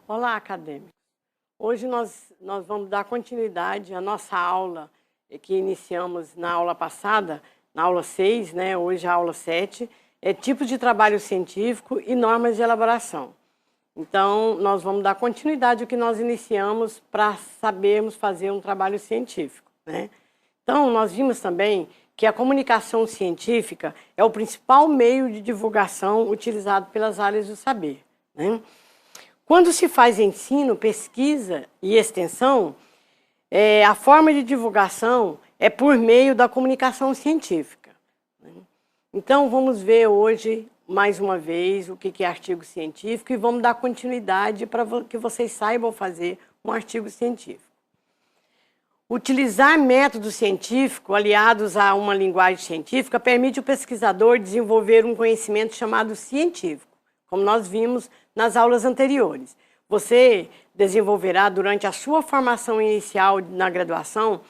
Olá, acadêmicos. Hoje nós vamos dar continuidade à nossa aula que iniciamos na aula passada, na aula 6, né? Hoje a aula 7, é tipos de trabalho científico e normas de elaboração. Então, nós vamos dar continuidade ao que nós iniciamos para sabermos fazer um trabalho científico, né? Então, nós vimos também que a comunicação científica é o principal meio de divulgação utilizado pelas áreas do saber, né? Quando se faz ensino, pesquisa e extensão, a forma de divulgação é por meio da comunicação científica, né? Então, vamos ver hoje, mais uma vez, o que é artigo científico e vamos dar continuidade para que vocês saibam fazer um artigo científico. Utilizar métodos científicos aliados a uma linguagem científica permite ao pesquisador desenvolver um conhecimento chamado científico, como nós vimos nas aulas anteriores. Você desenvolverá durante a sua formação inicial na graduação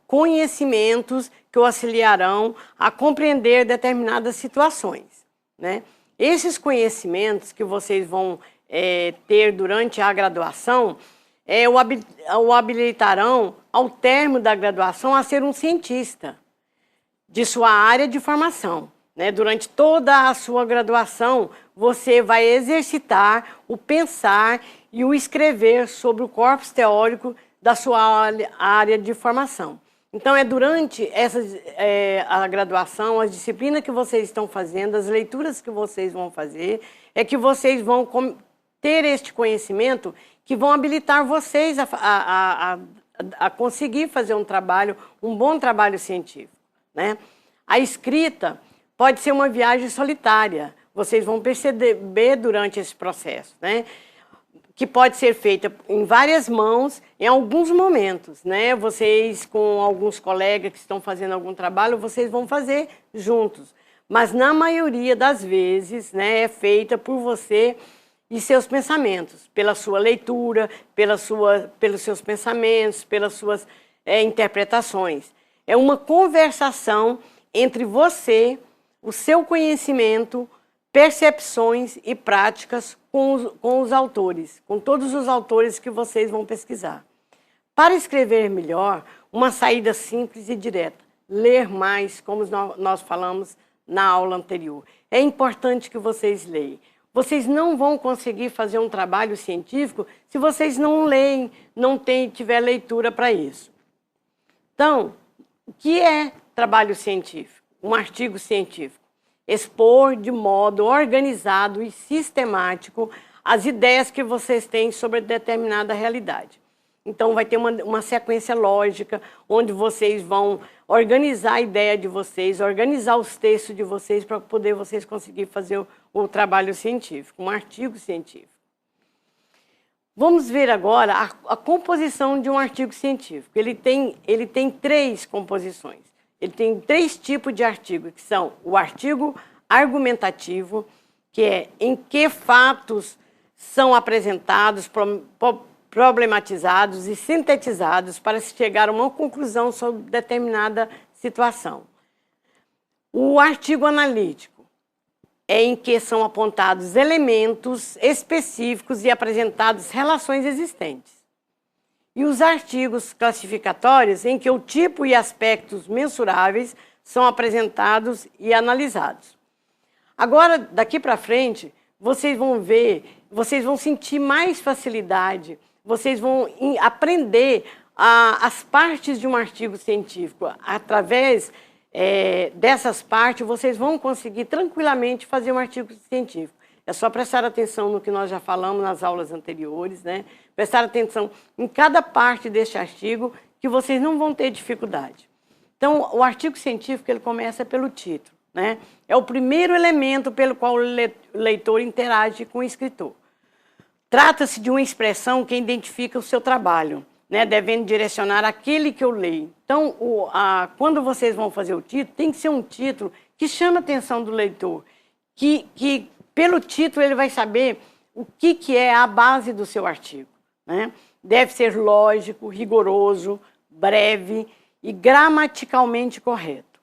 conhecimentos que o auxiliarão a compreender determinadas situações, né? Esses conhecimentos que vocês vão ter durante a graduação o habilitarão ao término da graduação a ser um cientista de sua área de formação, né? Durante toda a sua graduação, você vai exercitar o pensar e o escrever sobre o corpus teórico da sua área de formação. Então, durante a graduação, as disciplinas que vocês estão fazendo, as leituras que vocês vão fazer, que vocês vão ter este conhecimento que vão habilitar vocês a conseguir fazer um bom trabalho científico, né? A escrita pode ser uma viagem solitária, vocês vão perceber durante esse processo, né? Que pode ser feita em várias mãos, em alguns momentos, né? Vocês, com alguns colegas que estão fazendo algum trabalho, vocês vão fazer juntos. Mas, na maioria das vezes, né, é feita por você e seus pensamentos, pela sua leitura, pelos seus pensamentos, pelas suas interpretações. É uma conversação entre você, o seu conhecimento, percepções e práticas com os autores, com todos os autores que vocês vão pesquisar. Para escrever melhor, uma saída simples e direta. Ler mais, como nós falamos na aula anterior. É importante que vocês leiam. Vocês não vão conseguir fazer um trabalho científico se vocês não leem, não tiver leitura para isso. Então, o que é trabalho científico? Um artigo científico. Expor de modo organizado e sistemático as ideias que vocês têm sobre determinada realidade. Então, vai ter uma sequência lógica, onde vocês vão organizar a ideia de vocês, organizar os textos de vocês, para poder vocês conseguir fazer o trabalho científico, um artigo científico. Vamos ver agora a composição de um artigo científico. Ele tem 3 composições. Ele tem 3 tipos de artigo, que são o artigo argumentativo, que é em que fatos são apresentados, problematizados e sintetizados para se chegar a uma conclusão sobre determinada situação. O artigo analítico é em que são apontados elementos específicos e apresentadas relações existentes. E os artigos classificatórios, em que o tipo e aspectos mensuráveis são apresentados e analisados. Agora, daqui para frente, vocês vão ver, vocês vão sentir mais facilidade, vocês vão aprender as partes de um artigo científico. Através dessas partes, vocês vão conseguir tranquilamente fazer um artigo científico. É só prestar atenção no que nós já falamos nas aulas anteriores, né? Prestar atenção em cada parte deste artigo, que vocês não vão ter dificuldade. Então, o artigo científico ele começa pelo título, né? É o primeiro elemento pelo qual o leitor interage com o escritor. Trata-se de uma expressão que identifica o seu trabalho, né? Devendo direcionar aquele que eu leio. Então, quando vocês vão fazer o título, tem que ser um título que chama a atenção do leitor, que pelo título ele vai saber o que é a base do seu artigo, né? Deve ser lógico, rigoroso, breve e gramaticalmente correto.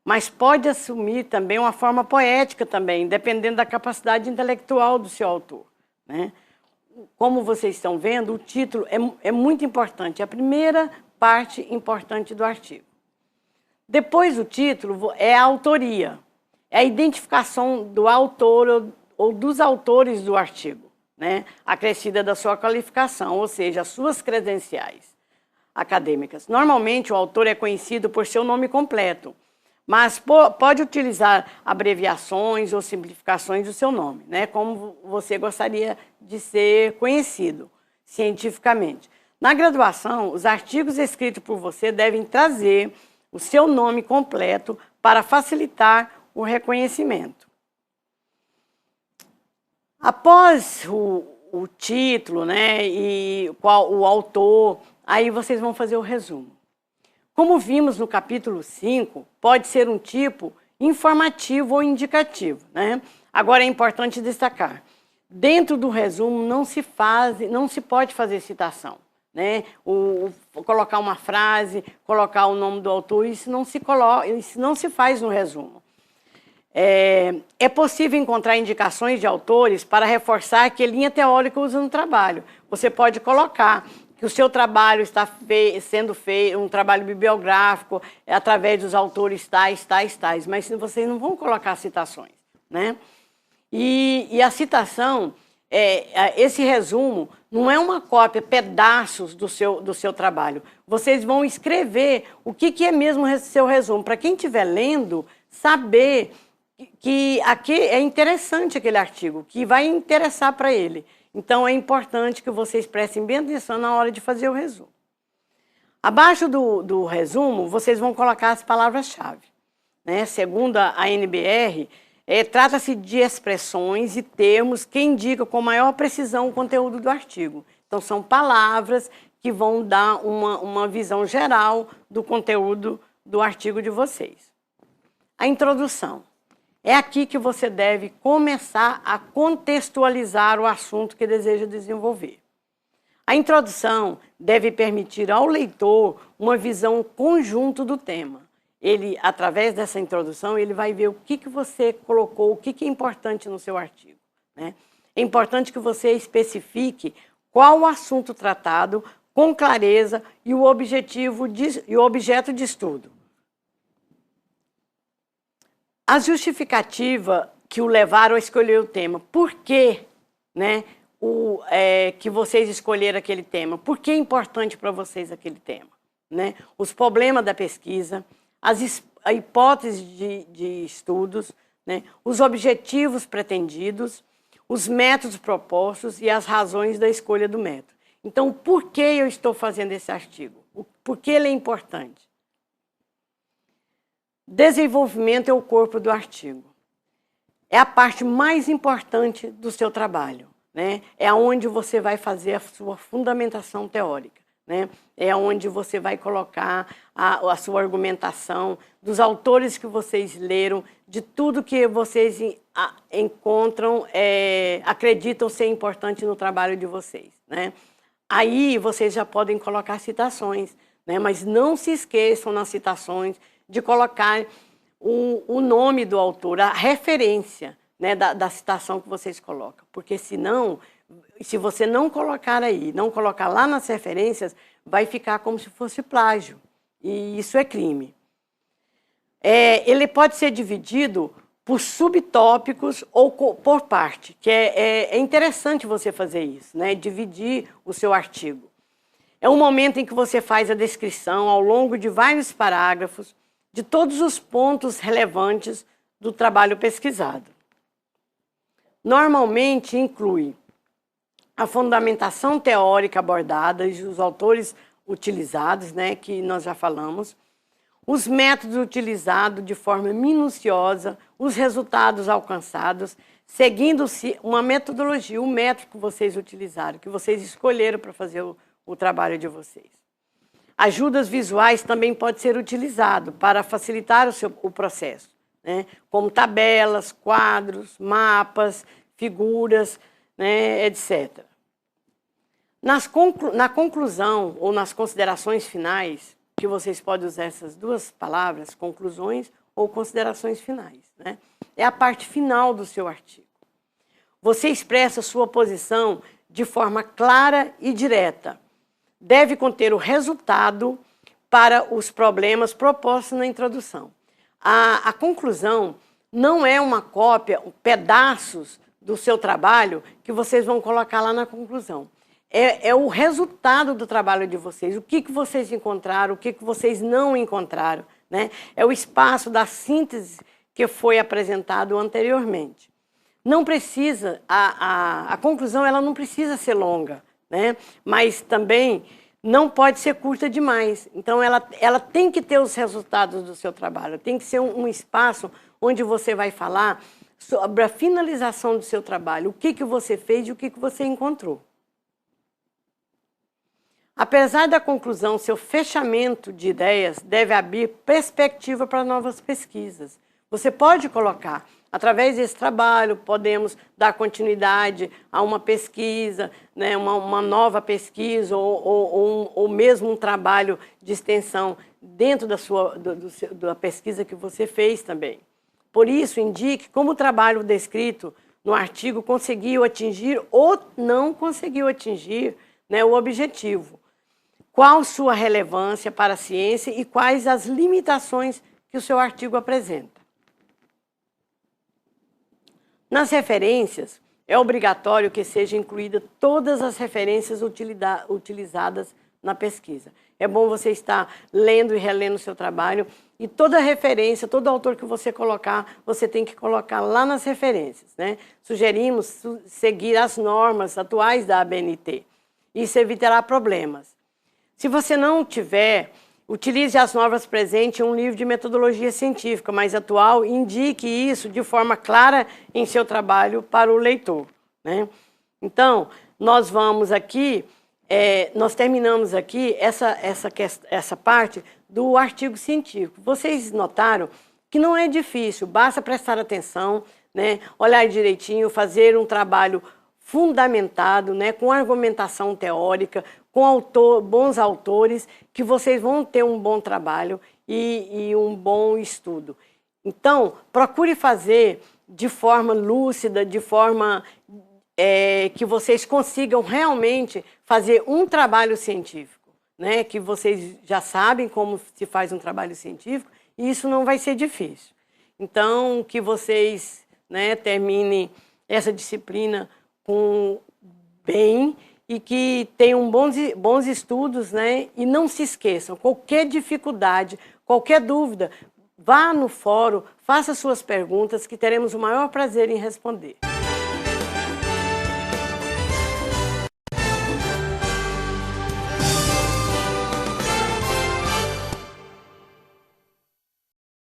Mas pode assumir também uma forma poética também, dependendo da capacidade intelectual do seu autor, né? como vocês estão vendo, o título é muito importante, é a primeira parte importante do artigo. Depois do título é a autoria, é a identificação do autor ou dos autores do artigo, né? Acrescida da sua qualificação, ou seja, as suas credenciais acadêmicas. Normalmente o autor é conhecido por seu nome completo, mas pode utilizar abreviações ou simplificações do seu nome, né? Como você gostaria de ser conhecido cientificamente. Na graduação, os artigos escritos por você devem trazer o seu nome completo para facilitar o reconhecimento. Após o título, né, e o autor, aí vocês vão fazer o resumo. Como vimos no capítulo 5, pode ser um tipo informativo ou indicativo, né? Agora é importante destacar, dentro do resumo não se pode fazer citação, né? Colocar uma frase, colocar o nome do autor, isso não se faz no resumo. É possível encontrar indicações de autores para reforçar que linha teórica usa no trabalho. Você pode colocar que o seu trabalho está sendo feito, um trabalho bibliográfico, através dos autores tais, mas vocês não vão colocar citações, né? E a citação, esse resumo, não é uma cópia, pedaços do seu trabalho. Vocês vão escrever o que é mesmo o seu resumo, para quem estiver lendo, saber que é interessante aquele artigo, que vai interessar para ele. Então, é importante que vocês prestem bem atenção na hora de fazer o resumo. Abaixo do resumo, vocês vão colocar as palavras-chave, né? Segundo a NBR, trata-se de expressões e termos que indicam com maior precisão o conteúdo do artigo. Então, são palavras que vão dar uma visão geral do conteúdo do artigo de vocês. A introdução. É aqui que você deve começar a contextualizar o assunto que deseja desenvolver. A introdução deve permitir ao leitor uma visão conjunta do tema. Ele, através dessa introdução, ele vai ver o que você colocou, o que é importante no seu artigo, né? É importante que você especifique qual o assunto tratado com clareza e o objeto de estudo. A justificativa que o levaram a escolher o tema. Por que, né, que vocês escolheram aquele tema? Por que é importante para vocês aquele tema? Né? Os problemas da pesquisa, a hipótese de estudos, né, os objetivos pretendidos, os métodos propostos e as razões da escolha do método. Então, por que eu estou fazendo esse artigo? Por que ele é importante? Desenvolvimento é o corpo do artigo. É a parte mais importante do seu trabalho, né? É onde você vai fazer a sua fundamentação teórica, né? É onde você vai colocar a sua argumentação, dos autores que vocês leram, de tudo que vocês encontram, acreditam ser importante no trabalho de vocês, né? Aí vocês já podem colocar citações, né? Mas não se esqueçam nas citações de colocar o nome do autor, a referência, né, da citação que vocês colocam. Porque senão, se você não colocar aí, não colocar lá nas referências, vai ficar como se fosse plágio. E isso é crime. Ele pode ser dividido por subtópicos ou por parte, que é interessante você fazer isso, né, dividir o seu artigo. É um momento em que você faz a descrição ao longo de vários parágrafos de todos os pontos relevantes do trabalho pesquisado. Normalmente inclui a fundamentação teórica abordada e os autores utilizados, né, que nós já falamos, os métodos utilizados de forma minuciosa, os resultados alcançados, seguindo-se uma metodologia, o método que vocês utilizaram, que vocês escolheram para fazer o trabalho de vocês. Ajudas visuais também pode ser utilizado para facilitar o processo, né? Como tabelas, quadros, mapas, figuras, né, etc. Na conclusão ou nas considerações finais, que vocês podem usar essas duas palavras, conclusões ou considerações finais, né? É a parte final do seu artigo. Você expressa sua posição de forma clara e direta. Deve conter o resultado para os problemas propostos na introdução. A conclusão não é uma cópia, pedaços do seu trabalho que vocês vão colocar lá na conclusão. É o resultado do trabalho de vocês, o que vocês encontraram, o que vocês não encontraram, né? É o espaço da síntese que foi apresentado anteriormente. Não precisa, a conclusão ela não precisa ser longa, né? Mas também não pode ser curta demais. Então, ela tem que ter os resultados do seu trabalho, tem que ser um espaço onde você vai falar sobre a finalização do seu trabalho, o que você fez e o que você encontrou. Apesar da conclusão, seu fechamento de ideias deve abrir perspectiva para novas pesquisas. Você pode colocar, através desse trabalho, podemos dar continuidade a uma pesquisa, né, uma nova pesquisa ou mesmo um trabalho de extensão dentro da pesquisa que você fez também. Por isso, indique como o trabalho descrito no artigo conseguiu atingir ou não conseguiu atingir, né, o objetivo. Qual sua relevância para a ciência e quais as limitações que o seu artigo apresenta. Nas referências, é obrigatório que sejam incluídas todas as referências utilizadas na pesquisa. É bom você estar lendo e relendo o seu trabalho e toda referência, todo autor que você colocar, você tem que colocar lá nas referências, né? Sugerimos seguir as normas atuais da ABNT. Isso evitará problemas. Se você não tiver, utilize as normas presentes em um livro de metodologia científica mais atual e indique isso de forma clara em seu trabalho para o leitor, né? Então, nós vamos aqui, nós terminamos aqui essa parte do artigo científico. Vocês notaram que não é difícil, basta prestar atenção, né? Olhar direitinho, fazer um trabalho fundamentado, né? Com argumentação teórica, com bons autores, que vocês vão ter um bom trabalho e um bom estudo. Então, procure fazer de forma lúcida, de forma que vocês consigam realmente fazer um trabalho científico, né? Que vocês já sabem como se faz um trabalho científico e isso não vai ser difícil. Então, que vocês, né, terminem essa disciplina bem e que tenham bons estudos, né? E não se esqueçam, qualquer dificuldade, qualquer dúvida, vá no fórum, faça suas perguntas que teremos o maior prazer em responder.